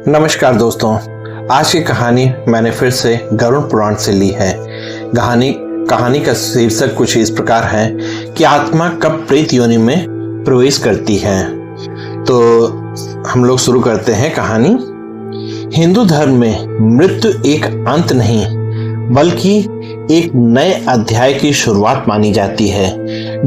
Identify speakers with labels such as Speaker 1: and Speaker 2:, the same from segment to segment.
Speaker 1: नमस्कार दोस्तों, आज की कहानी मैंने फिर से गरुड़ पुराण से ली है। कहानी का शीर्षक कुछ इस प्रकार है कि आत्मा कब प्रेत योनि में प्रवेश करती है। तो हम लोग शुरू करते हैं कहानी। हिंदू धर्म में मृत्यु एक अंत नहीं बल्कि एक नए अध्याय की शुरुआत मानी जाती है।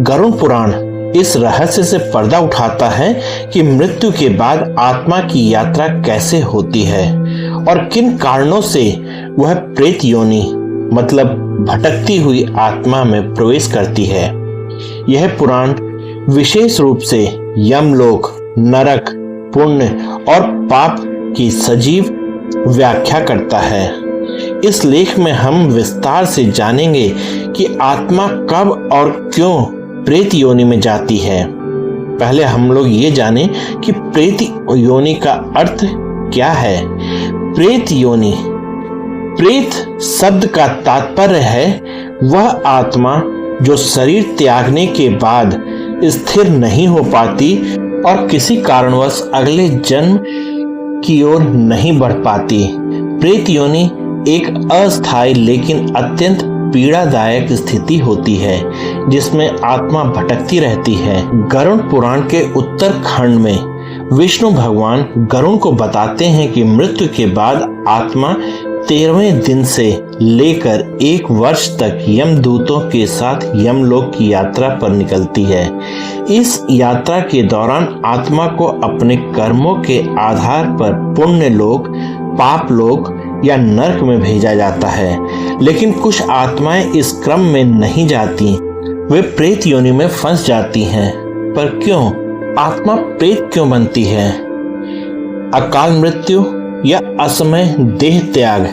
Speaker 1: गरुड़ पुराण इस रहस्य से पर्दा उठाता है कि मृत्यु के बाद आत्मा की यात्रा कैसे होती है और किन कारणों से वह प्रेत योनि मतलब भटकती हुई आत्मा में प्रवेश करती है। यह पुराण विशेष रूप से यमलोक, नरक, पुण्य और पाप की सजीव व्याख्या करता है। इस लेख में हम विस्तार से जानेंगे कि आत्मा कब और क्यों प्रेत योनि में जाती है। पहले हम लोग ये जाने कि प्रेत योनि का अर्थ क्या है। प्रेत योनि, प्रेत शब्द का तात्पर्य है वह आत्मा जो शरीर त्यागने के बाद स्थिर नहीं हो पाती और किसी कारणवश अगले जन्म की ओर नहीं बढ़ पाती। प्रेत योनि एक अस्थायी लेकिन अत्यंत पीड़ादायक स्थिति होती है जिसमें आत्मा भटकती रहती है। गरुड़ पुराण के उत्तर खंड में विष्णु भगवान गरुड़ को बताते हैं कि मृत्यु के बाद आत्मा 13वें दिन से लेकर 1 वर्ष तक यमदूतों के साथ यमलोक की यात्रा पर निकलती है। इस यात्रा के दौरान आत्मा को अपने कर्मों के आधार पर पुण्य लोक, पाप लोक या नरक में भेजा जाता है। लेकिन कुछ आत्माएं इस क्रम में नहीं जाती, वे प्रेत योनि में फंस जाती हैं। पर क्यों? आत्मा प्रेत क्यों बनती है? अकाल मृत्यु या असमय देह त्याग।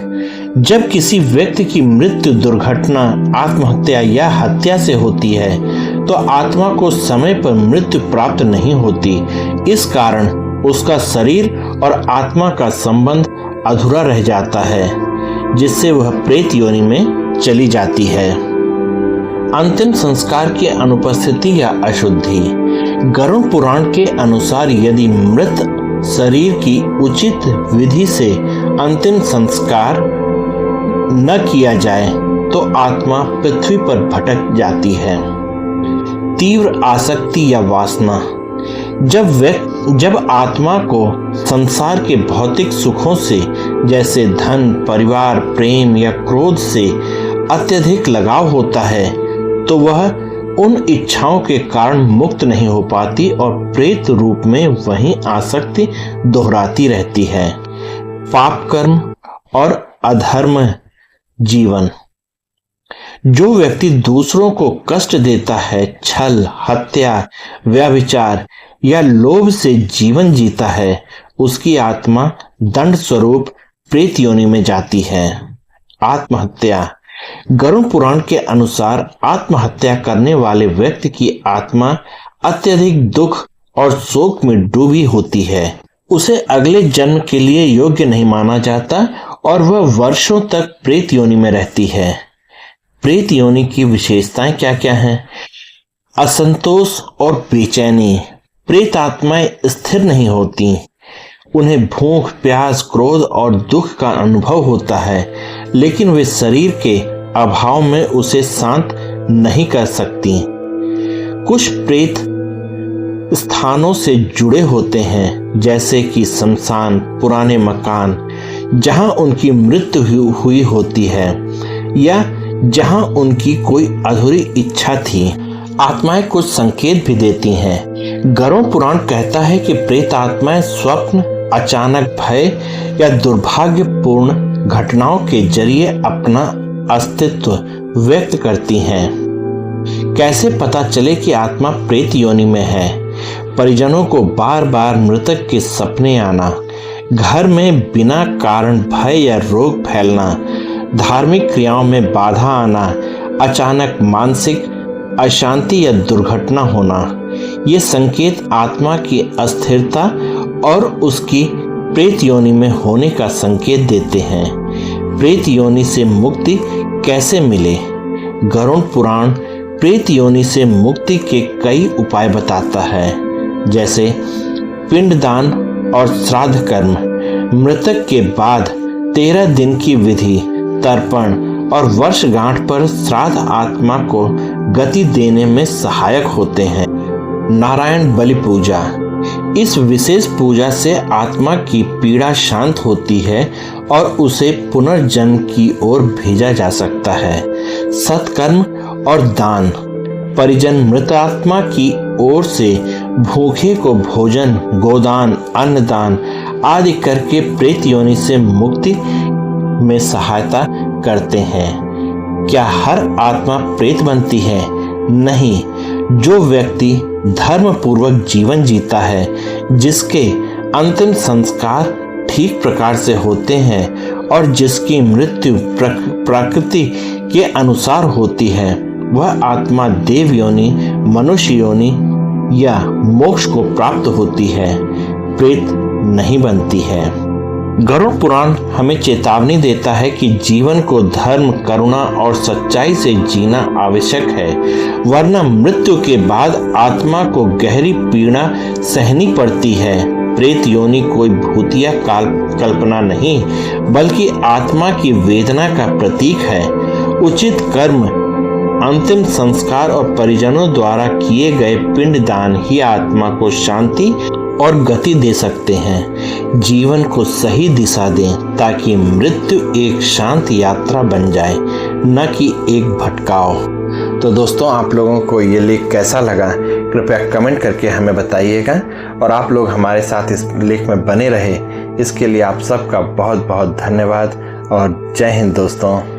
Speaker 1: जब किसी व्यक्ति की मृत्यु दुर्घटना, आत्महत्या या हत्या से होती है तो आत्मा को समय पर मृत्यु प्राप्त नहीं होती। इस कारण उसका शरीर और आत्मा का संबंध अधूरा रह जाता है, जिससे वह प्रेत योनि में चली जाती है। अंतिम संस्कार की अनुपस्थिति या अशुद्धि। गरुड़ पुराण के अनुसार यदि मृत शरीर की उचित विधि से अंतिम संस्कार न किया जाए तो आत्मा पृथ्वी पर भटक जाती है। तीव्र आसक्ति या वासना। जब आत्मा को संसार के भौतिक सुखों से जैसे धन, परिवार, प्रेम या क्रोध से अत्यधिक लगाव होता है तो वह उन इच्छाओं के कारण मुक्त नहीं हो पाती और प्रेत रूप में वही आसक्ति दोहराती रहती है। पाप कर्म और अधर्म जीवन। जो व्यक्ति दूसरों को कष्ट देता है, छल, हत्या, व्यभिचार या लोभ से जीवन जीता है, उसकी आत्मा दंड स्वरूप प्रेत योनि में जाती है। आत्महत्या। गरुड़ पुराण के अनुसार आत्महत्या करने वाले व्यक्ति की आत्मा अत्यधिक दुख और शोक में डूबी होती है। उसे अगले जन्म के लिए योग्य नहीं माना जाता और वह वर्षों तक प्रेत योनि में रहती है। प्रेत योनि की विशेषताएं क्या क्या हैं? असंतोष और बेचैनी। प्रेत आत्माएं स्थिर नहीं होती। उन्हें भूख, प्यास, क्रोध और दुख का अनुभव होता है, लेकिन वे शरीर के अभाव में उसे शांत नहीं कर सकती। कुछ प्रेत स्थानों से जुड़े होते हैं, जैसे कि शमशान, पुराने मकान जहां उनकी मृत्यु हुई होती है या जहां उनकी कोई अधूरी इच्छा थी। आत्माएं कुछ संकेत भी देती हैं। गरुड़ पुराण कहता है कि प्रेत आत्माएं स्वप्न, अचानक भय या दुर्भाग्यपूर्ण घटनाओं के जरिए अपना अस्तित्व व्यक्त करती हैं। कैसे पता चले कि आत्मा प्रेत योनि में है? परिजनों को बार बार मृतक के सपने आना, घर में बिना कारण भय या रोग फैलना, धार्मिक क्रियाओं में बाधा आना, अचानक मानसिक अशांति या दुर्घटना होना। ये संकेत आत्मा की अस्थिरता और उसकी प्रेत योनि में होने का संकेत देते हैं। प्रेत योनि से मुक्ति कैसे मिले? गरुड़ पुराण प्रेत योनि से मुक्ति के कई उपाय बताता है, जैसे पिंडदान और श्राद्ध कर्म। मृतक के बाद 13 दिन की विधि, तर्पण और वर्षगांठ पर श्राद्ध आत्मा को गति देने में सहायक होते हैं। नारायण बलि पूजा। इस विशेष पूजा से आत्मा की पीड़ा शांत होती है और उसे पुनर्जन्म की ओर भेजा जा सकता है। सत्कर्म और दान। परिजन मृत आत्मा की ओर से भूखे को भोजन, गोदान, अन्नदान आदि करके प्रेत योनि से मुक्ति में सहायता करते हैं। क्या हर आत्मा प्रेत बनती है? नहीं। जो व्यक्ति धर्म पूर्वक जीवन जीता है, जिसके अंतिम संस्कार ठीक प्रकार से होते हैं और जिसकी मृत्यु प्रकृति के अनुसार होती है, वह आत्मा देव योनि, मनुष्य योनि या मोक्ष को प्राप्त होती है, प्रेत नहीं बनती है। गरुड़ पुराण हमें चेतावनी देता है कि जीवन को धर्म, करुणा और सच्चाई से जीना आवश्यक है, वरना मृत्यु के बाद आत्मा को गहरी पीड़ा सहनी पड़ती है। प्रेत योनि कोई भूतिया कल्पना नहीं, बल्कि आत्मा की वेदना का प्रतीक है। उचित कर्म, अंतिम संस्कार और परिजनों द्वारा किए गए पिंडदान ही आत्मा को शांति और गति दे सकते हैं। जीवन को सही दिशा दें ताकि मृत्यु एक शांत यात्रा बन जाए, न कि एक भटकाव। तो दोस्तों, आप लोगों को ये लेख कैसा लगा कृपया कमेंट करके हमें बताइएगा, और आप लोग हमारे साथ इस लेख में बने रहे इसके लिए आप सबका बहुत बहुत धन्यवाद और जय हिंद दोस्तों।